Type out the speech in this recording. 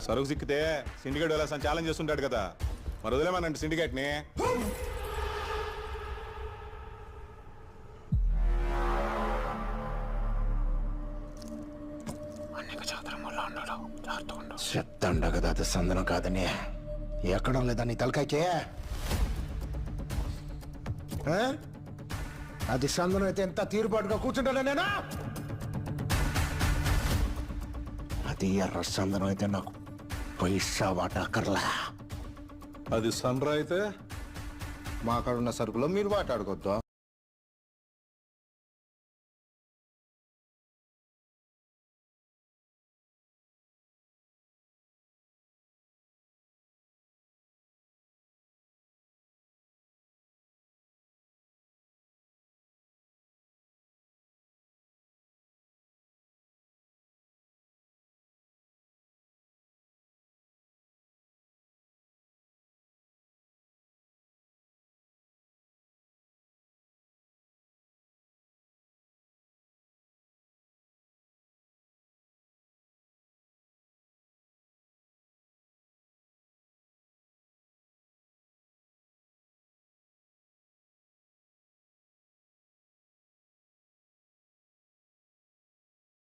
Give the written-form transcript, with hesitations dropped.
సరుకు సిక్కితే సిండికేట్ వెళ్ళా ఛాలెంజ్ చేస్తుంటాడు కదా, మరి వదిలేమనండి సిండికేట్ని. చెప్తాండ కదా అది సందనం కాదని. ఎక్కడం లేదా నీ తలకాయకే? అది సందనం అయితే ఎంత తీరుబాటుగా కూర్చుంటాను నేను. అది ఎర్ర సందనం అయితే నాకు పైసా వాటా అక్కర్లా. అది సన్రా అయితే మా కాడ ఉన్న సరుకులో మీరు వాటాడుకోవద్దు.